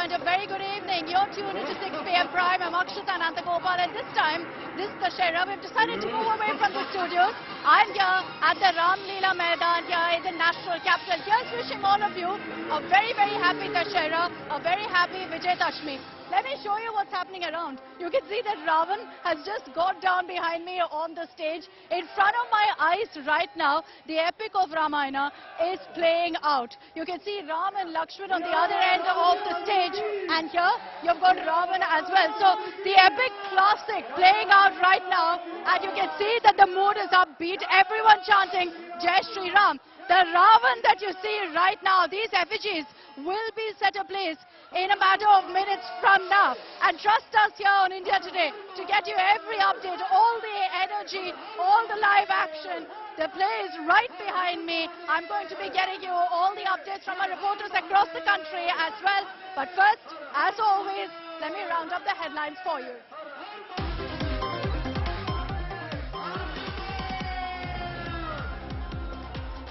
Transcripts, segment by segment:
and a very good evening. You're tuned into 6 p.m. Prime. I'm Akshita Nandagopal, and this time, this Dussehra, we've decided to move away from the studios. I'm here at the Ramlila Maidan here in the national capital. Here's wishing all of you a very, very happy Dussehra, a very happy Vijayadashmi. Let me show you what's happening around. You can see that Ravan has just got down behind me on the stage. In front of my eyes right now, the epic of Ramayana is playing out. You can see Ram and Lakshman on the other end of the stage. And here, you've got Ravan as well. So, the epic classic playing out right now. And you can see that the mood is upbeat. Everyone chanting Jai Shri Ram. The Ravan that you see right now, these effigies will be set ablaze in a matter of minutes from now. And trust us here on India Today to get you every update, all the energy, all the live action. The play is right behind me. I'm going to be getting you all the updates from our reporters across the country as well. But first, as always, let me round up the headlines for you.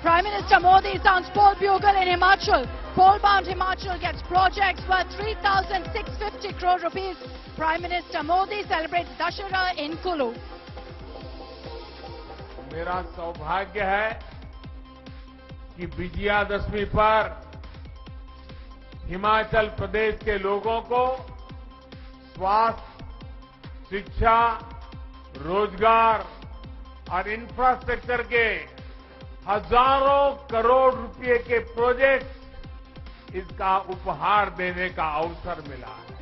Prime Minister Modi sounds poll bugle in Himachal. Poll-bound Himachal gets projects worth 3,650 crore rupees. Prime Minister Modi celebrates Dussehra in Kulu. मेरा सौभाग्य है कि विजयादशमी पर हिमाचल प्रदेश के लोगों को स्वास्थ्य, शिक्षा, रोजगार और इंफ्रास्ट्रक्चर के हजारों करोड़ रुपए के प्रोजेक्ट इसका उपहार देने का अवसर मिला है.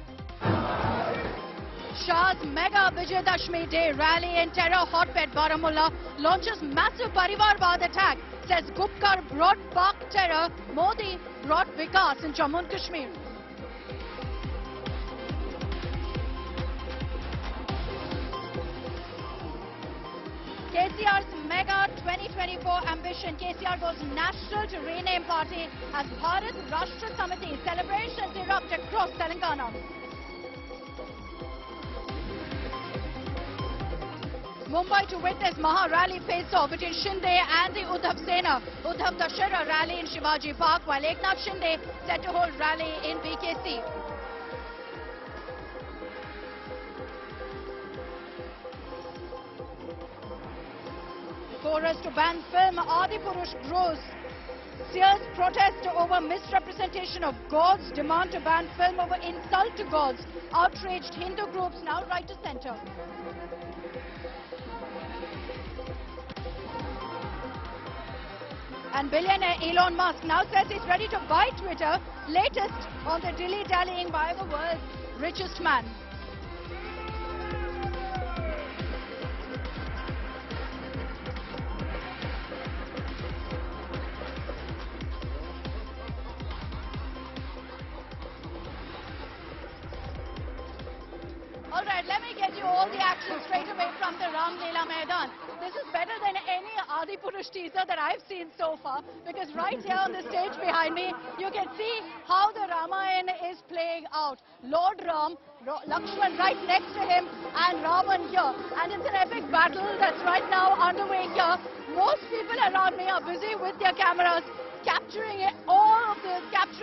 Shah's mega Vijayadashmi Day rally in terror hotbed Baramulla launches massive Parivarvad attack. Says Gupkar brought Pak terror, Modi brought Vikas in Jammu and Kashmir. KCR's mega 2024 ambition. KCR goes national to rename party as Bharat Rashtra Samiti. Celebrations erupt across Telangana. Mumbai to witness Maha rally face off between Shinde and the Uddhav Sena. Uddhav Dusshera rally in Shivaji Park, while Eknath Shinde set to hold rally in BKC. Chorus to ban film Adipurush grows. Sears protest over misrepresentation of gods. Demand to ban film over insult to gods. Outraged Hindu groups now right to center. And billionaire Elon Musk now says he's ready to buy Twitter. Latest on the dilly-dallying by the world's richest man. Alright, let me get you all the action straight away from the Ramlila Maidan. This is better than any Adipurush teaser that I've seen so far, because right here on the stage behind me, you can see how the Ramayana is playing out. Lord Ram, Lakshman right next to him, and Ravan here. And it's an epic battle that's right now underway here. Most people around me are busy with their cameras, capturing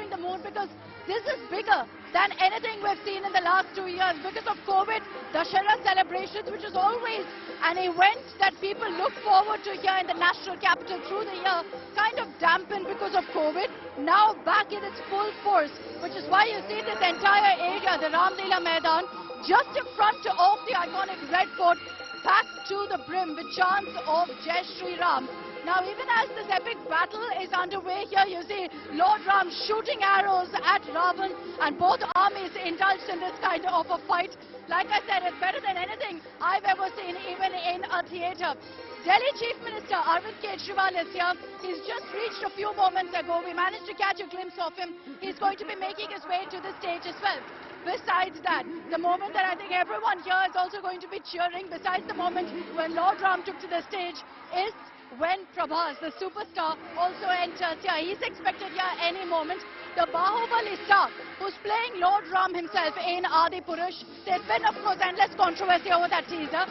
the mood, because this is bigger than anything we've seen in the last 2 years. Because of COVID, Dussehra celebrations, which is always an event that people look forward to here in the national capital through the year, kind of dampened because of COVID. Now back in its full force, which is why you see this entire area, the Ramlila Maidan, just in front of the iconic Red Fort, packed to the brim with chants of Jai Shri Ram. Now, even as this epic battle is underway here, you see Lord Ram shooting arrows at Ravan, and both armies indulged in this kind of a fight. Like I said, it's better than anything I've ever seen, even in a theatre. Delhi Chief Minister Kejriwal is here. He's just reached a few moments ago. We managed to catch a glimpse of him. He's going to be making his way to the stage as well. Besides that, the moment that I think everyone here is also going to be cheering, besides the moment when Lord Ram took to the stage, is when Prabhas, the superstar, also enters here. He's expected here any moment. The Bahubali star, who's playing Lord Ram himself in Adipurush. There's been, of course, endless controversy over that teaser.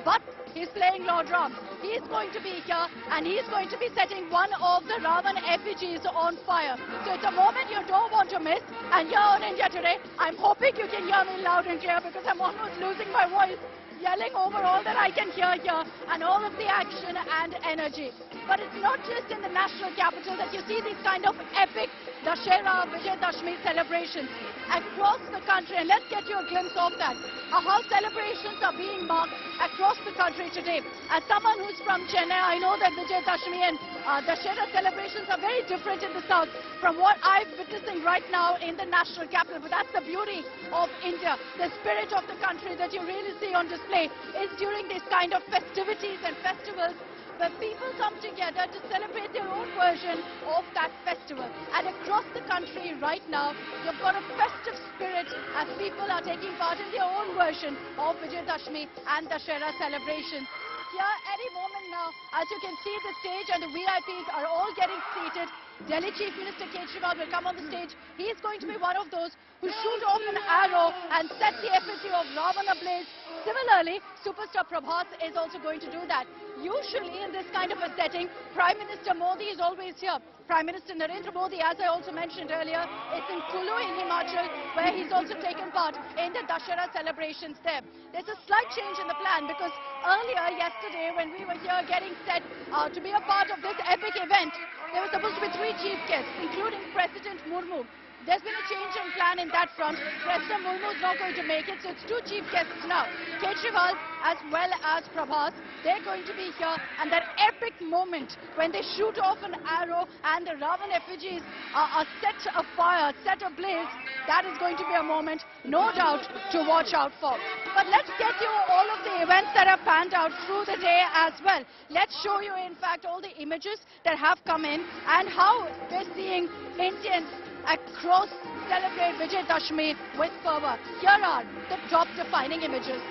but he's playing Lord Ram. He's going to be here and he's going to be setting one of the Ravan effigies on fire. So it's a moment you don't want to miss. And here on India Today, I'm hoping you can hear me loud and clear because I'm almost losing my voice, yelling over all that I can hear here and all of the action and energy. But it's not just in the national capital that you see these kind of epic Dussehra, Vijayadashmi celebrations across the country. And let's get you a glimpse of that. How celebrations are being marked across the country today. As someone who's from Chennai, I know that Vijayadashmi and Dussehra celebrations are very different in the south from what I'm witnessing right now in the national capital. But that's the beauty of India. The spirit of the country that you really see on display is during these kind of festivities and festivals where people come together to celebrate their own version of that festival. And across the country right now, you've got a festive spirit as people are taking part in their own version of Vijayadashmi and Dussehra celebrations. Here, any moment now, as you can see the stage and the VIPs are all getting seated. Delhi Chief Minister Kejriwal will come on the stage. He is going to be one of those who shoot off an arrow and set the effigy of Ravana ablaze. Similarly, superstar Prabhas is also going to do that. Usually in this kind of a setting, Prime Minister Modi is always here. Prime Minister Narendra Modi, as I also mentioned earlier, is in Kulu in Himachal, where he's also taken part in the Dussehra celebrations there. There's a slight change in the plan because earlier yesterday when we were here getting set to be a part of this epic event, there were supposed to be 3 chief guests, including President Murmu. There's been a change in plan in that front. President Murmu is not going to make it, so it's 2 chief guests now. Kejriwal as well as Prabhas, they're going to be here. And that epic moment when they shoot off an arrow and the Ravan effigies are set afire, set ablaze, that is going to be a moment, no doubt, to watch out for. But let's get you all of the events that have panned out through the day as well. Let's show you, in fact, all the images that have come in and how we're seeing Indians across celebrate Vijayadashmi with fervor. Here are the top defining images.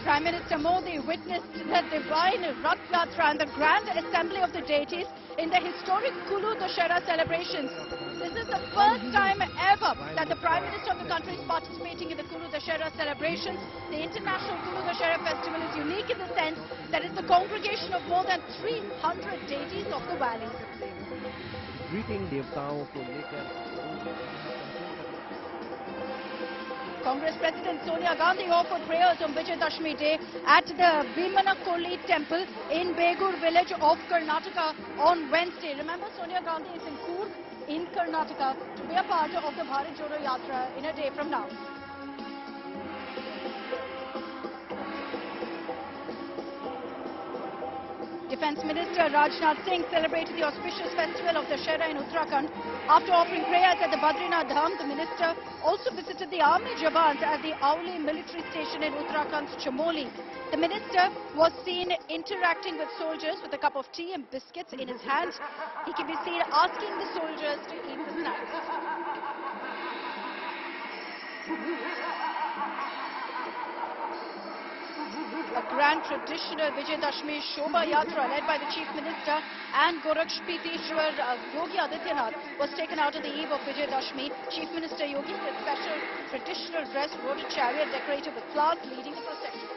Prime Minister Modi witnessed the divine Rath Yatra and the grand assembly of the deities in the historic Kulu Dussehra celebrations. This is the first time ever that the Prime Minister of the country is participating in the Kulu Dussehra celebrations. The International Kulu Dussehra Festival is unique in the sense that it's the congregation of more than 300 deities of the valley. Greeting देवताओं को लेकर Congress President Sonia Gandhi offered prayers on Vijayadashmi Day at the Bhimanakoli temple in Begur village of Karnataka on Wednesday. Remember, Sonia Gandhi is in Coorg in Karnataka to be a part of the Bharat Jodo Yatra in a day from now. Defence Minister Rajnath Singh celebrated the auspicious festival of Dusshera in Uttarakhand. After offering prayers at the Badrinath Dham, the minister also visited the army jawans at the Auli military station in Uttarakhand's Chamoli. The minister was seen interacting with soldiers with a cup of tea and biscuits in his hand. He can be seen asking the soldiers to eat the snacks. A grand traditional Vijayadashmi Shobha Yatra led by the Chief Minister and Gorakshpitishwar Yogi Adityanath was taken out on the eve of Vijayadashmi. Chief Minister Yogi in a special traditional dress rode a chariot decorated with flowers leading the procession.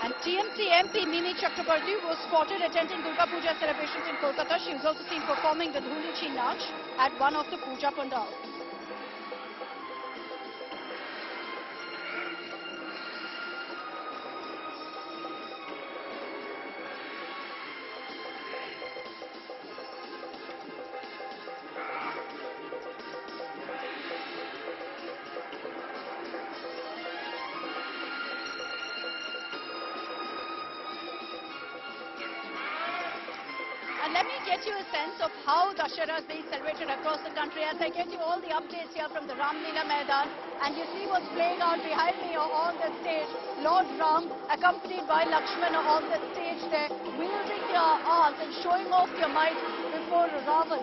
And TMC MP Mimi Chakrabarti was spotted attending Durga Puja celebrations in Kolkata. She was also seen performing the Dhulichi Nach at one of the Puja pandals. And let me get you a sense of how Dussehra is being celebrated across the country as I get you all the updates here from the Ramlila Maidan. And you see what's playing out behind me on the stage. Lord Ram, accompanied by Lakshmana on the stage there, wielding their arms and showing off their might before Ravan.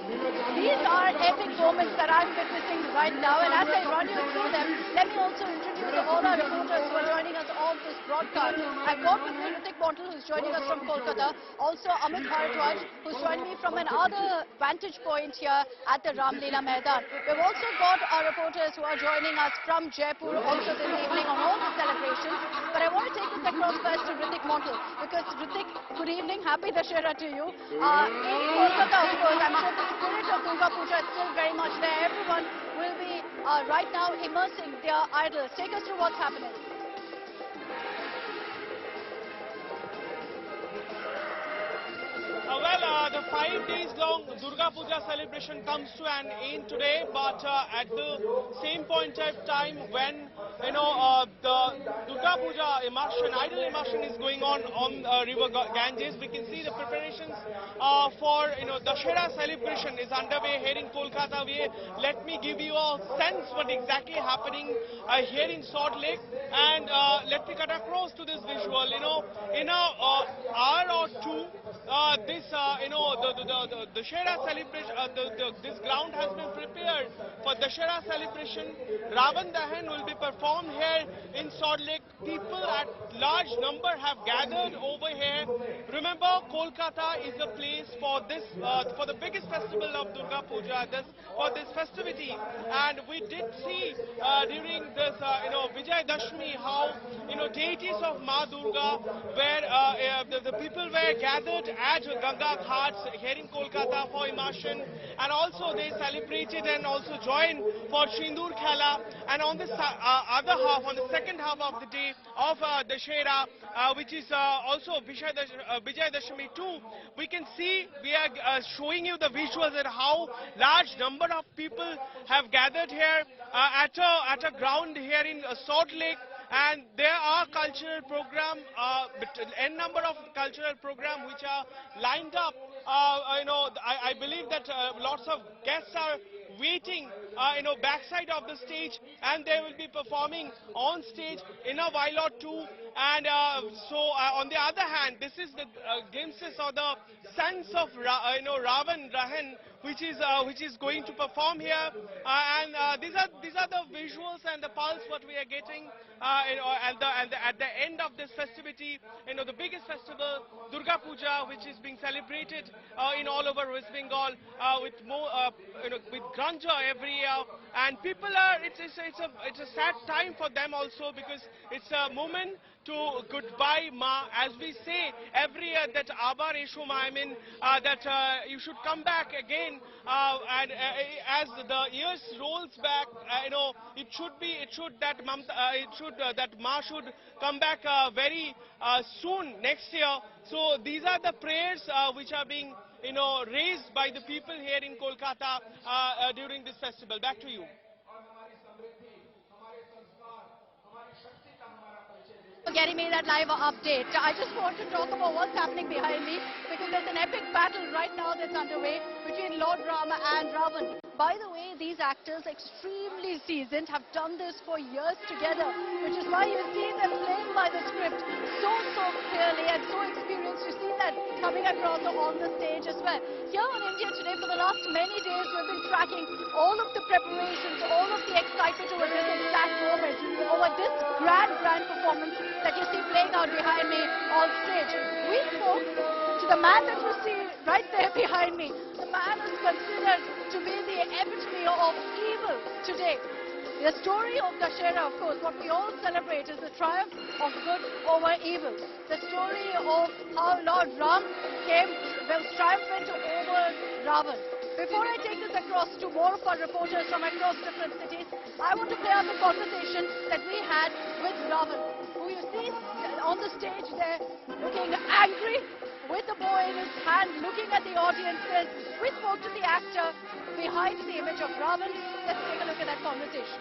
These are epic moments that I'm witnessing right now, and as I run you through them, let me also introduce all our reporters who are joining us on this broadcast. I've got with me Ritik Montal, who's joining us from Kolkata, also Amit Bharadwaj, who's joined me from another vantage point here at the Ramlila Maidan. We've also got our reporters who are joining us from Jaipur also this evening on all the celebrations. But I want to take this across first to Ritik Montal, because Ritik, good evening, happy Dussehra to you. In Kolkata, of course, I'm sure the spirit of Durga Puja is still very much there. Everyone will be right now immersing their idols. Take us through what's happening. The 5 days long Durga Puja celebration comes to an end today, but at the same point of time when the Durga Puja immersion, idol immersion is going on river Ganges, we can see the preparations for Dusshera celebration is underway here in Kolkata. Let me give you a sense what exactly happening here in Salt Lake, and let me cut across to this visual. In a hour or two, the Dusshera celebration, this ground has been prepared for Dusshera celebration. Ravan Dahan will be performed here in Salt Lake. People at large number have gathered over here. Remember, Kolkata is a place for this, for the biggest festival of Durga Puja, for this festivity. And we did see during this, Vijayadashmi, how, deities of Ma Durga, where the people were gathered at Ganga Ghats here in Kolkata for immersion, and also they celebrated and also joined for Sindoor Khela. And on this other half, on the second half of the day of Dussehra, which is also Vijayadashami too, we can see, we are showing you the visuals at how large number of people have gathered here at a ground here in Salt Lake. And there are cultural program, n number of cultural program which are lined up. I believe that lots of guests are waiting, backside of the stage, and they will be performing on stage in a while or two. And on the other hand, this is the glimpses or the sense of Ravan Dahan, which is going to perform here, and these are the visuals and the pulse what we are getting, at the end of this festivity, the biggest festival, Durga Puja, which is being celebrated in all over West Bengal with more, with grandeur every year, and people are. It's a sad time for them also, because it's a moment to goodbye Ma, as we say every year that Abar Eshu Ma, that you should come back again, and as the years rolls back, that Ma should come back very soon next year. So these are the prayers which are being raised by the people here in Kolkata during this festival. Back to you. For getting me that live update. I just want to talk about what's happening behind me, because there's an epic battle right now that's underway between Lord Rama and Ravan. By the way, these actors, extremely seasoned, have done this for years together, which is why you see them playing by the script so clearly and so experienced. You see that coming across on the stage as well. Here on India Today, for the last many days, we've been tracking all of the preparations, all of the excitement over this exact moment, over this grand performance that you see playing out behind me on stage. We spoke to the man that you see right there behind me. The man is considered to be the epitome of evil today. The story of Dusshera, of course, what we all celebrate is the triumph of good over evil. The story of how Lord Ram was triumphant over Ravan. Before I take this across to more of our reporters from across different cities, I want to play out the conversation that we had with Ravan, who you see on the stage there looking angry, with the bow in his hand, looking at the audiences. We spoke to the actor behind the image of Ravan. Let's take a look at that conversation.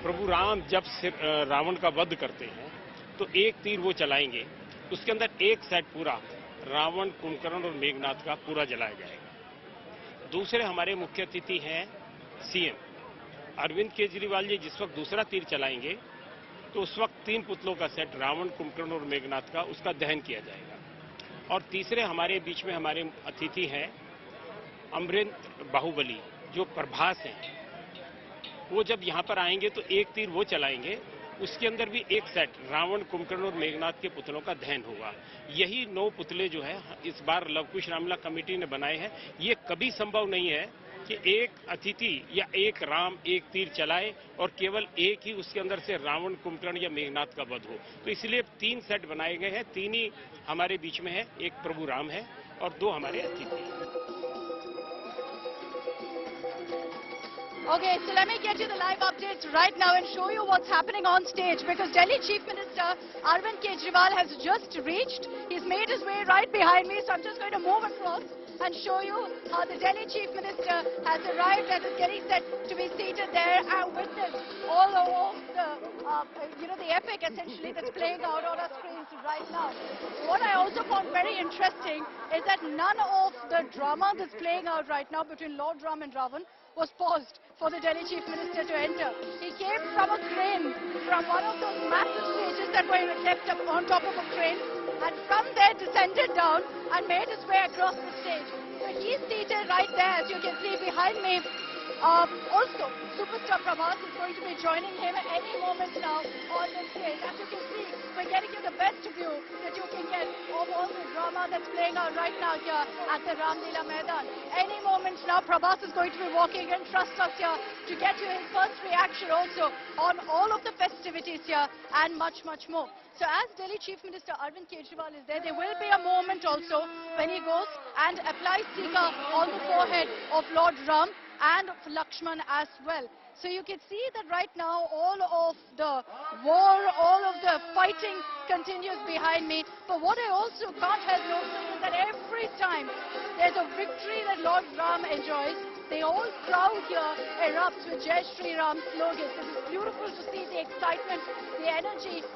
प्रभु राम जब रावण का वध करते हैं तो एक तीर वो चलाएंगे, उसके अंदर एक सेट पूरा रावण, कुंभकर्ण और मेघनाथ का पूरा जलाया जाएगा। दूसरे हमारे मुख्य अतिथि हैं सीएम अरविंद केजरीवाल जी। जिस वक्त दूसरा तीर चलाएंगे तो उस वक्त 3 पुतलों का सेट रावण, कुंभकर्ण और मेघनाथ का, उसका दहन किया जाएगा। और तीसरे हमारे बीच में हमारे अतिथि हैं अमृत बाहुबली, जो प्रभास हैं। वो जब यहाँ पर आएंगे तो एक तीर वो चलाएंगे, उसके अंदर भी एक सेट रावण, कुंभकर्ण और मेघनाथ के पुतलों का दहन होगा। यही 9 पुतले जो है इस बार लवकुश रामलीला कमेटी ने बनाए हैं। ये कभी संभव नहीं है कि एक अतिथि या एक राम एक तीर चलाए और केवल एक ही उसके अंदर से रावण, कुंभकर्ण या मेघनाथ का वध हो। तो इसलिए 3 सेट बनाए गए हैं। 3 ही हमारे बीच में है, एक प्रभु राम है और 2 हमारे अतिथि हैं। Okay, so let me get you the live updates right now and show you what's happening on stage, because Delhi Chief Minister Arvind Kejriwal has just reached. He's made his way right behind me, so I'm just going to move across and show you how the Delhi Chief Minister has arrived and is getting set to be seated there and witness all of the, the epic essentially that's playing out on our screens right now. What I also found very interesting is that none of the drama that's playing out right now between Lord Ram and Ravan was paused for the Delhi Chief Minister to enter. He came from a crane, from one of those massive stages that were kept up on top of a crane, and from there descended down and made his way across the stage. So he's seated right there, as you can see behind me. Also, superstar Prabhas is going to be joining him at any moment now on the stage. As you can see, we're getting you the best view that you can get of all the drama that's playing out right now here at the Ramlila Maidan. Any moment now, Prabhas is going to be walking in. Trust us here to get you his first reaction also on all of the festivities here and much, much more. So as Delhi Chief Minister Arvind Kejriwal is there will be a moment also when he goes and applies Tika on the forehead of Lord Ram and of Lakshman as well. So you can see that right now all of the war, all of the fighting continues behind me. But what I also can't help noticing is that every time there's a victory that Lord Ram enjoys, the whole crowd here erupts with Jai Shri Ram slogans. It is beautiful to see the excitement, the energy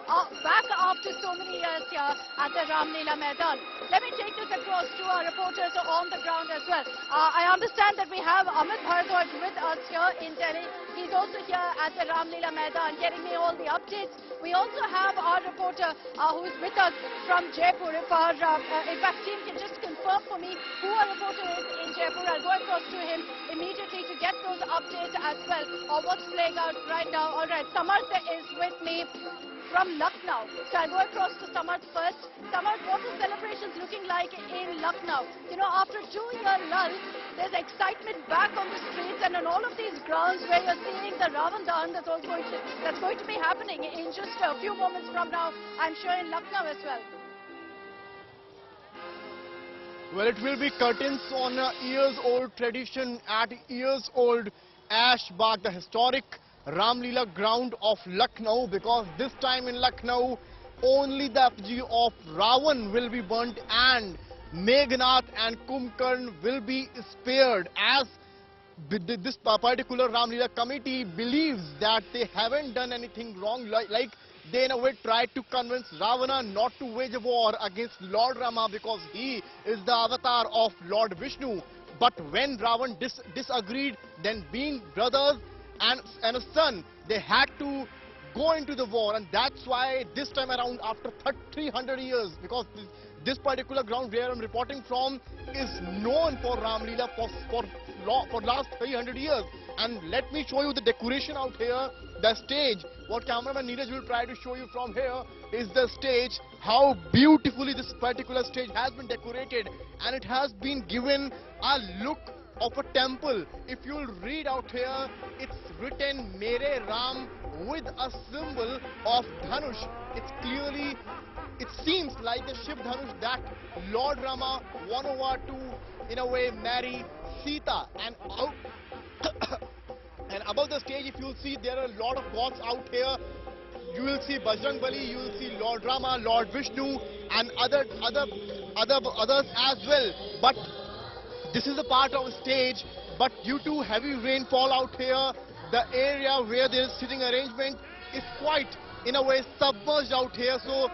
back after so many years here at the Ramlila Maidan. Let me take this across to our reporters on the ground as well. I understand that we have Amit Bharadwaj with us here in Delhi. He's also here at the Ramlila Maidan getting me all the updates. We also have our reporter who is with us from Jaipur. If our team can just confirm for me who our reporter is in Jaipur, I'll go across to him immediately to get those updates as well on what's playing out right now. All right, Samarth is with me from Lucknow. So I'll go across to Samarth first. Samarth, what are celebrations looking like in Lucknow? You know, after a 2-year lull, there's excitement back on the streets and on all of these grounds where you're seeing the Ravan Dahan that's going to be happening in just a few moments from now, I'm sure in Lucknow as well. Well, it will be curtains on a years-old tradition at years-old Ash Bagh, the historic Ramlila ground of Lucknow, because this time in Lucknow, only the effigy of Ravan will be burnt and Meghnath and Kumbhkarn will be spared, as this particular Ramlila committee believes that they haven't done anything wrong, like they in a way tried to convince Ravana not to wage a war against Lord Rama because he is the avatar of Lord Vishnu. But when Ravan disagreed, then being brothers and a son, they had to go into the war, and that's why this time around, after 300 years, because this particular ground where I'm reporting from is known for Ramlila for last 300 years. And let me show you the decoration out here, the stage. What cameraman Neeraj will try to show you from here is the stage, how beautifully this particular stage has been decorated, and it has been given a look of a temple. If you'll read out here, it's written Mere Ram with a symbol of Dhanush. It's clearly, it seems like the Shiv Dhanush that Lord Rama won over to, in a way, marry Sita. And and above the stage, if you'll see, there are a lot of gods out here. You will see Bajrang Bali, you will see Lord Rama, Lord Vishnu, and others as well. But this is a part of the stage, but due to heavy rainfall out here, the area where there is sitting arrangement is quite, in a way, submerged out here. So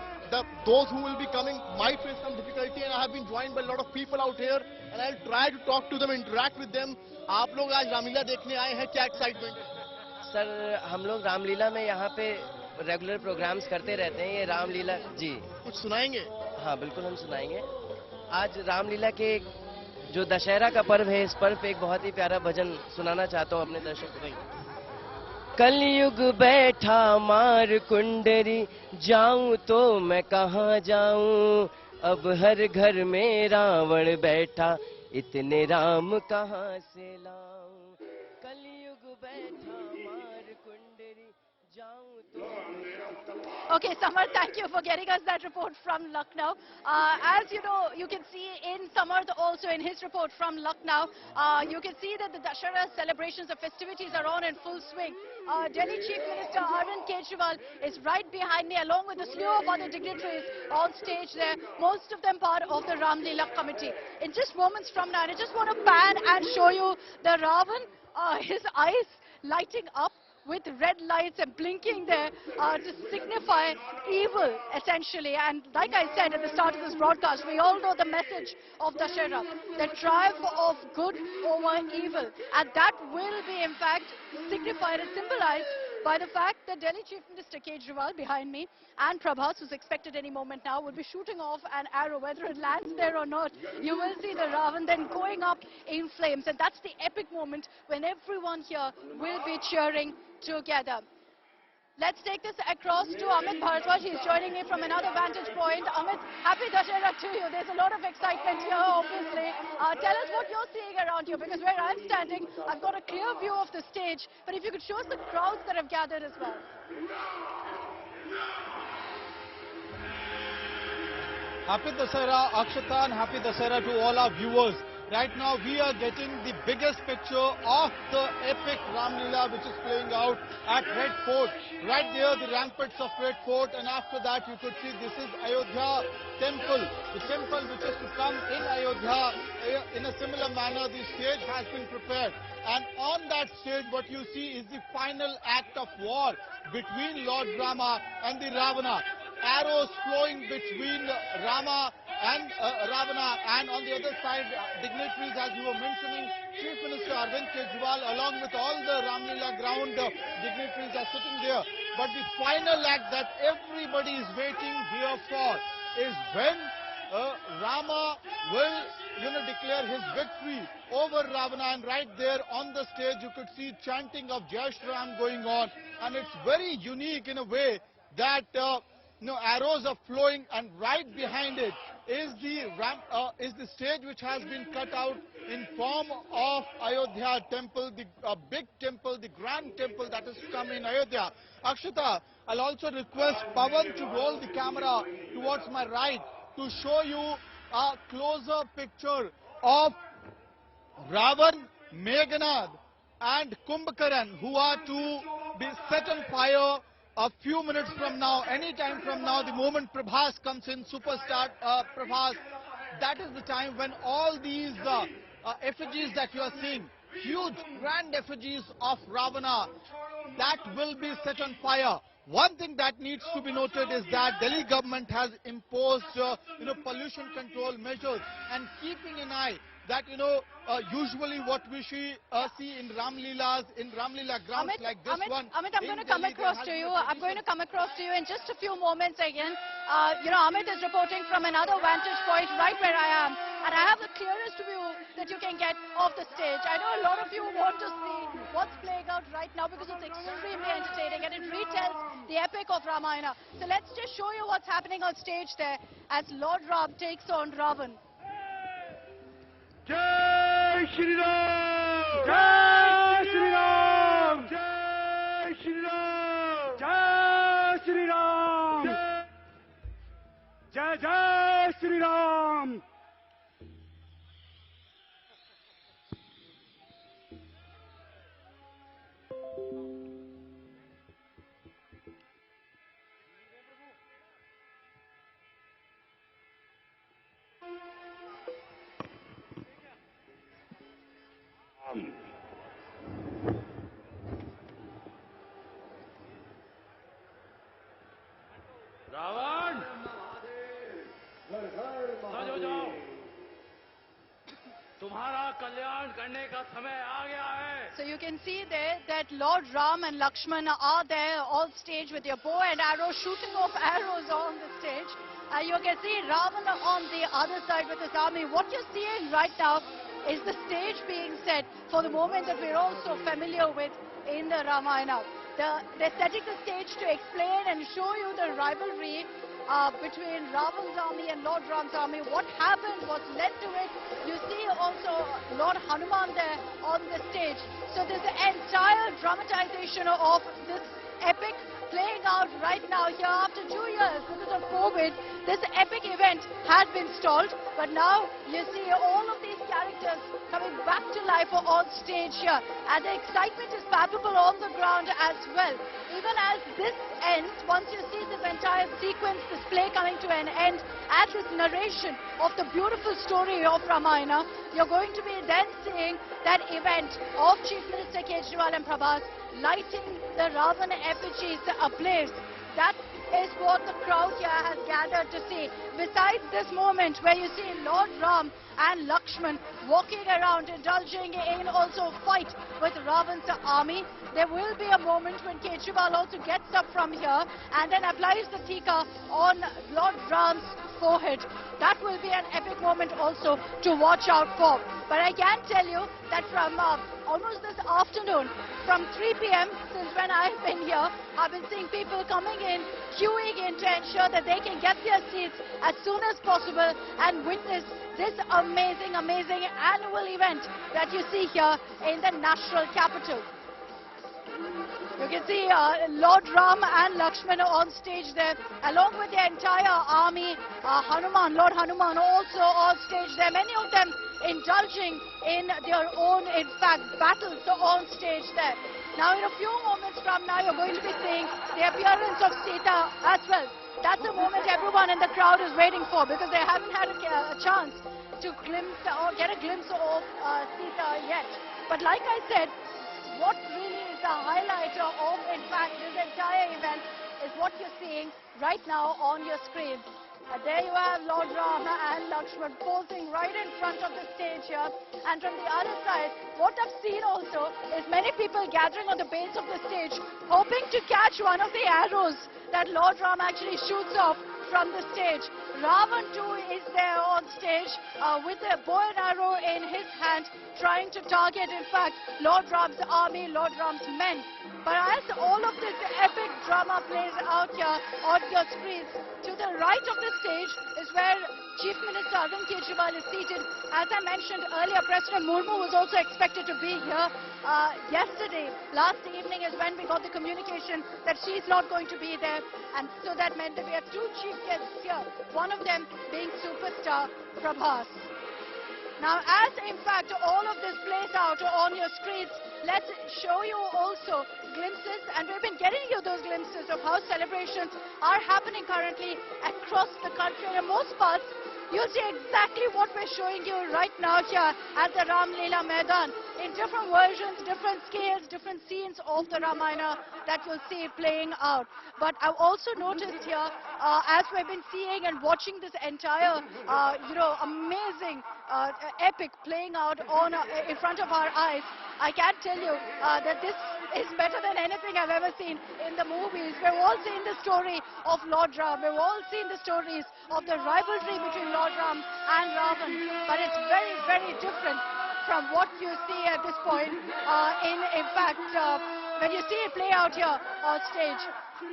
those who will be coming might face some difficulty, and I have been joined by a lot of people out here, and I'll try to talk to them, interact with them. आप लोग आज रामलीला देखने आए हैं, क्या excitement? Sir हम लोग रामलीला में यहाँ पे रेगुलर प्रोग्राम्स करते रहते हैं। ये रामलीला जी कुछ सुनाएंगे? हाँ बिल्कुल हम सुनाएंगे। आज रामलीला के जो दशहरा का पर्व है, इस पर्व पे एक बहुत ही प्यारा भजन सुनाना चाहता हूँ अपने दर्शकों को। कलयुग बैठा मार कुंडरी, जाऊं तो मैं कहाँ जाऊं, अब हर घर में रावण बैठा, इतने राम कहाँ से लाऊं। कलयुग बैठा मार कुंडरी, जाऊं तो। Okay, Samar, thank you for getting us that report from Lucknow. As you know, you can see in Samar also in his report from Lucknow, you can see that the Dussehra celebrations, the festivities are on in full swing. Delhi Chief Minister Arvind Kejriwal is right behind me, along with a slew of other dignitaries on stage there, most of them part of the Ramlila committee. In just moments from now, I just want to pan and show you the Ravan, his eyes lighting up with red lights and blinking there to signify evil, essentially. And like I said at the start of this broadcast, we all know the message of Dussehra, the triumph of good over evil. And that will be, in fact, signified and symbolized by the fact that Delhi Chief Minister Kejriwal behind me and Prabhas, who's expected any moment now, will be shooting off an arrow. Whether it lands there or not, you will see the Ravan then going up in flames. And that's the epic moment when everyone here will be cheering together. Let's take this across to Amit Bharadwaj. He's joining me from another vantage point. Amit, happy Dussehra to you. There's a lot of excitement here, obviously. Tell us what you're seeing around you, because where I'm standing, I've got a clear view of the stage. But if you could show us the crowds that have gathered as well. Happy Dussehra, Akshata, and happy Dussehra to all our viewers. Right now we are getting the biggest picture of the epic Ramlila which is playing out at Red Fort. Right there, the ramparts of Red Fort, and after that you could see this is Ayodhya temple, the temple which is to come in Ayodhya. In a similar manner, the stage has been prepared, and on that stage what you see is the final act of war between Lord Rama and the Ravana. Arrows flowing between Rama and Ravana, and on the other side dignitaries, as you were mentioning, Chief Minister Arvind Kejriwal along with all the Ramlila ground dignitaries are sitting there. But the final act that everybody is waiting here for is when Rama will declare his victory over Ravana, and right there on the stage you could see chanting of Jai Shri Ram going on, and it's very unique in a way that arrows are flowing, and right behind it is the stage which has been cut out in form of Ayodhya temple, the big temple, the grand temple that is to come in Ayodhya. Akshata, I'll also request Pavan to roll the camera towards my right to show you a closer picture of Ravan, Meghnad and Kumbhakaran, who are to be set on fire a few minutes from now, any time from now, the moment Prabhas comes in, superstar Prabhas, that is the time when all these effigies that you are seeing, huge grand effigies of Ravana, that will be set on fire. One thing that needs to be noted is that Delhi government has imposed pollution control measures, and keeping an eye that usually what we see in Ramleela grounds Amit, like this one. Amit, I'm going to come across to you. I'm going to come across to you in just a few moments again. Amit is reporting from another vantage point right where I am, and I have the clearest view that you can get of the stage. I know a lot of you want to see what's playing out right now because it's extremely entertaining and it retells the epic of Ramayana. So let's just show you what's happening on stage there as Lord Ram takes on Ravan. Jai Shri Ram! Jai Shri Ram! Jai Shri Ram! Jai Shri Ram! Jai Jai Shri Ram! तुम्हारा कल्याण करने का समय आ गया है. So you can see there that Lord Ram and Lakshmana are there on stage with their bow and arrow, shooting off arrows on the stage. You can see Ravana on the other side with his army. What you're seeing right now is the stage being set for the moment that we're all so familiar with in the Ramayana. They're setting the stage to explain and show you the rivalry between Ravan's army and Lord Ram's army. What happened, what's led to it. You see also Lord Hanuman there on the stage. So there's the entire dramatization of this epic playing out right now here after 2 years because of COVID. This epic event had been stalled, but now you see all of these characters coming back to life on stage here, and the excitement is palpable on the ground as well. Even as this ends, once you see this entire sequence, this play coming to an end, and this narration of the beautiful story of Ramayana, you're going to be then seeing that event of Chief Minister Kejriwal and Prabhas lighting the Ravana effigies ablaze. That is what the crowd here has gathered to see. Besides this moment where you see Lord Ram and Lakshman walking around, indulging in also fight with Ravan's army, there will be a moment when Kejriwal also gets up from here and then applies the tika on Lord Ram's forehead. That will be an epic moment also to watch out for. But I can tell you that from almost this afternoon, from 3 p.m. since when I've been here, I've been seeing people coming in, queuing in to ensure that they can get their seats as soon as possible and witness this amazing annual event that you see here in the national capital. You can see Lord Ram and Lakshmana on stage there, along with the entire army. Lord Hanuman also on stage there. Many of them indulging in their own, in fact, battles on stage there. Now, in a few moments from now, you're going to be seeing the appearance of Sita as well. That's the moment everyone in the crowd is waiting for, because they haven't had a chance to glimpse or get a glimpse of Sita yet. But like I said, what really is the highlight of, in fact, this entire event is what you're seeing right now on your screen. There you have Lord Rama and Lakshman posing right in front of the stage here. And from the other side, what I've seen also is many people gathering on the base of the stage, hoping to catch one of the arrows that Lord Rama actually shoots off from the stage. Ravan too is there on stage with a bow and arrow in his hand, trying to target, in fact, Lord Ram's army, Lord Ram's men. But as all of this epic drama plays out here on your screens, to the right of the stage is where Chief Minister Arvind Kejriwal is seated. As I mentioned earlier, President Murmu was also expected to be here. Yesterday, last evening, is when we got the communication that she's not going to be there. And so that meant that we have two chief guests here, one of them being superstar Prabhas. Now, as in fact all of this plays out on your screens, let's show you also glimpses, and we've been getting you those glimpses of how celebrations are happening currently across the country. In most parts, you'll see exactly what we're showing you right now here at the Ramlila Maidan, in different versions, different scales, different scenes of the Ramayana that you'll see playing out. But I've also noticed here, as we've been seeing and watching this entire, amazing epic playing out on in front of our eyes, I can tell you that this is better than anything I've ever seen in the movies. We've all seen the story of Lord Ram. We've all seen the stories of the rivalry between Lord Ram and Ravan. But it's very, very different from what you see at this point in fact, when you see it play out here on stage.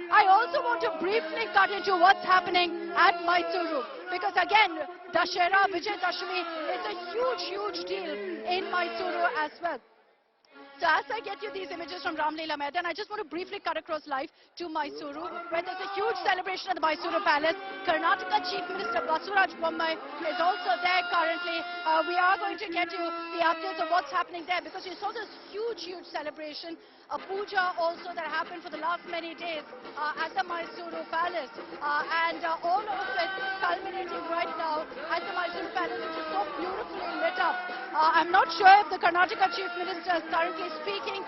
I also want to briefly cut into what's happening at Mysuru, because again, Dussehra, Vijayadashmi is a huge deal in Mysuru as well. So as I get you these images from Ramlila Maidan, I just want to briefly cut across live to Mysuru, where there's a huge celebration at the Mysuru Palace. Karnataka Chief Minister Basuraj Bommai is also there currently. We are going to get you the updates of what's happening there, because you saw this huge celebration, a puja also that happened for the last many days at the Mysuru Palace. And all of it culminating right now at the Mysuru Palace, which is so beautifully lit up. I'm not sure if the Karnataka Chief Minister is currently speaking,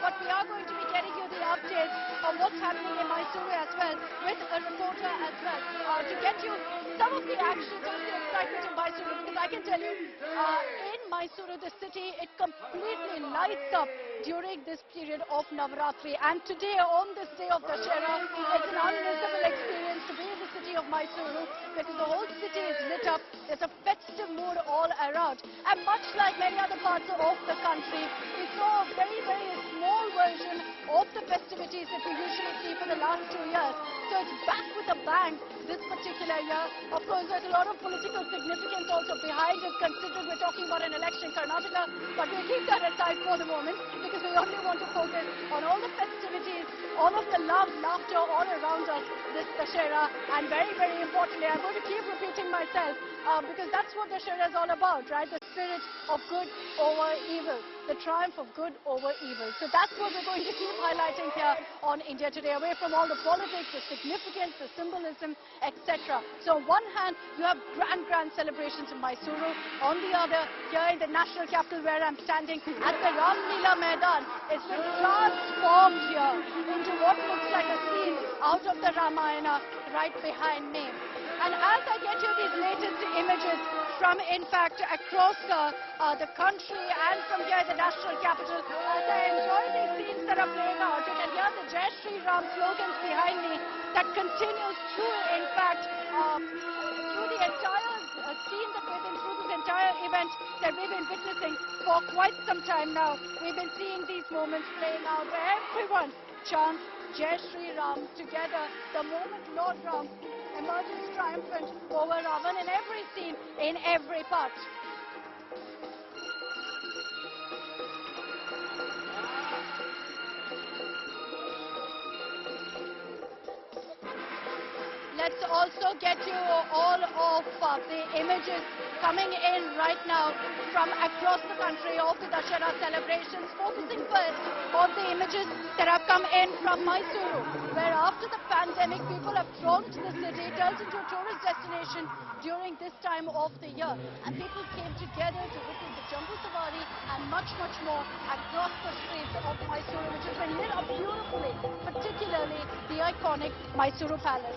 but we are going to be getting you the updates of what's happening in Mysuru as well, with a reporter as well, to get you some of the action, some of the excitement in Mysuru, because I can tell you, in Mysuru, the city, it completely lights up during this period of Navaratri. And today, on this day of Dussehra, it's an unmissable experience to be in the city of Mysuru, because the whole city is lit up. There's a festive mood all around. And much like many other parts of the country, we saw a very, very small version of the festivities that we usually see for the last 2 years. So it's back with a bang this particular year. Of course, there's a lot of political significance also behind it, considering we're talking about an election in Karnataka, but we'll keep that aside for the moment, because we only want to focus on all the festivities, all of the love, laughter all around us this Dussehra. And very, very importantly, I'm going to keep repeating myself, because that's what Dussehra is all about, right? The spirit of good over evil, the triumph of good over evil. So that's what we're going to keep highlighting here on India Today, away from all the politics, the significance, the symbolism, etc. So on one hand, you have grand celebrations in Mysuru. On the other, here in the national capital where I'm standing at the Ramlila Maidan, it's been transformed here into what looks like a scene out of the Ramayana right behind me. And as I get you these latest images from, in fact, across the country and from here in the national capital, as I enjoy these scenes that are playing out, you can hear the Jai Shri Ram slogans behind me that continues through, in fact, through the entire scene that we've been through, this entire event that we've been witnessing for quite some time now. We've been seeing these moments playing out where everyone chants Jai Shri Ram together. The moment Lord Ram emerges triumphant over Ravana in every scene, in every part. Let's also get you all of the images coming in right now from across the country of the Dussehra celebrations, focusing first on the images that have come in from Mysuru, where after the pandemic, people have thronged the city, turned into a tourist destination during this time of the year. And people came together to witness the Jambu Safari and much, much more across the streets of Mysuru, which has been lit up beautifully, particularly the iconic Mysuru Palace.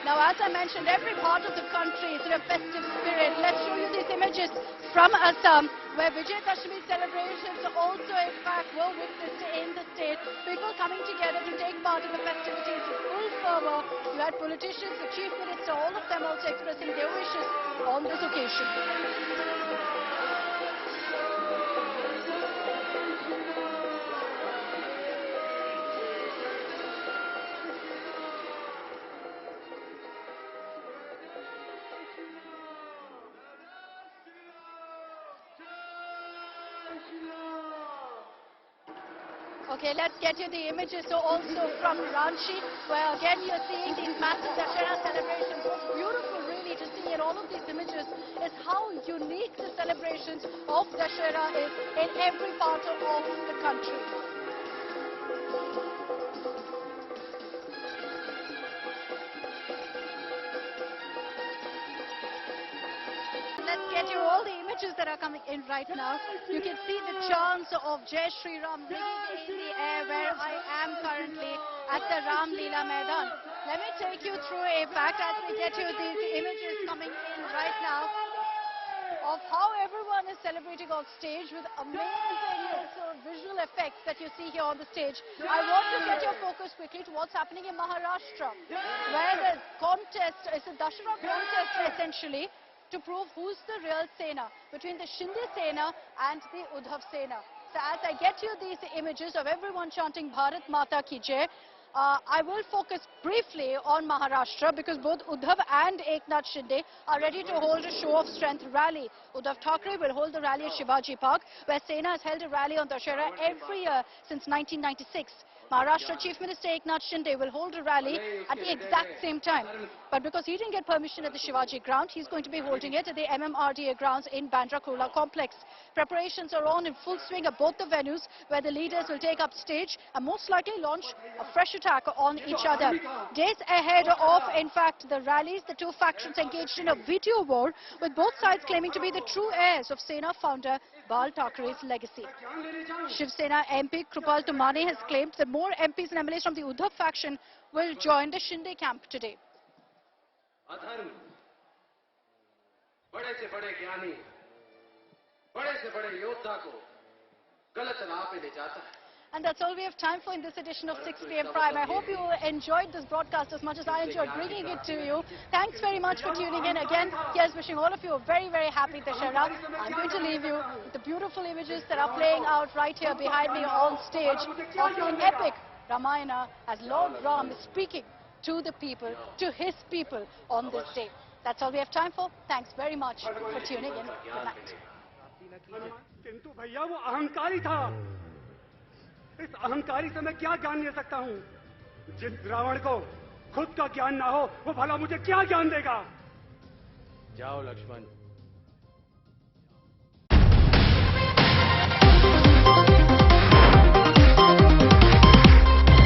Now, as I mentioned, every part of the country is in a festive spirit. Let's show you these images from Assam, where Vijayadashmi celebrations also, in fact, were witnessed in the state. People coming together to take part in the festivities with full fervor. You had politicians, the chief minister, all of them also expressing their wishes on this occasion. Okay, let's get you the images also from Ranchi, where again you're seeing these massive Dussehra celebrations. What's beautiful really to see in all of these images is how unique the celebrations of Dussehra is in every part of the country. Let's get you all the images that are coming in right now. You can see the chants of Jai Shri Ram ringing in the air where I am currently at the Ramlila Maidan. Let me take you through, in fact, as we get you these images coming in right now of how everyone is celebrating on stage with amazing sort of visual effects that you see here on the stage. I want to get your focus quickly to what's happening in Maharashtra, where the contest is a Dussehra contest essentially, to prove who's the real Sena between the Shinde Sena and the Uddhav Sena. So as I get you these images of everyone chanting Bharat Mata Ki Jai, I will focus briefly on Maharashtra because both Uddhav and Eknath Shinde are ready to hold a show of strength rally. Uddhav Thackeray will hold the rally at Shivaji Park, where Sena has held a rally on Dussehra every year since 1996. Maharashtra Chief Minister Eknath Shinde will hold a rally at the exact same time. But because he didn't get permission at the Shivaji ground, he's going to be holding it at the MMRDA grounds in Bandra Kurla complex. Preparations are on in full swing at both the venues, where the leaders will take up stage and most likely launch a fresh attack on each other. Days ahead of, in fact, the rallies, the two factions engaged in a video war, with both sides claiming to be the true heirs of Sena founder Bal Thackeray's legacy. Shiv Sena MP Krupal Tumane has claimed that more MPs and MLAs from the Uddhav faction will join the Shinde camp today. अधर्म बड़े से बड़े ज्ञानी बड़े से बड़े योद्धा को गलत राह पे ले जाता है. And that's all we have time for in this edition of 6 PM Prime. I hope you enjoyed this broadcast as much as I enjoyed bringing it to you. Thanks very much for tuning in. Again, here's wishing all of you a very, very happy Dussehra. I'm going to leave you with the beautiful images that are playing out right here behind me on stage of an epic Ramayana as Lord Ram is speaking to the people, to his people on this day. That's all we have time for. Thanks very much for tuning in. Good night. किंतु भैया वो अहंकारी था. इस अहंकारी से मैं क्या ज्ञान ले सकता हूँ? जिस रावण को खुद का ज्ञान ना हो, वो भला मुझे क्या ज्ञान देगा? जाओ लक्ष्मण.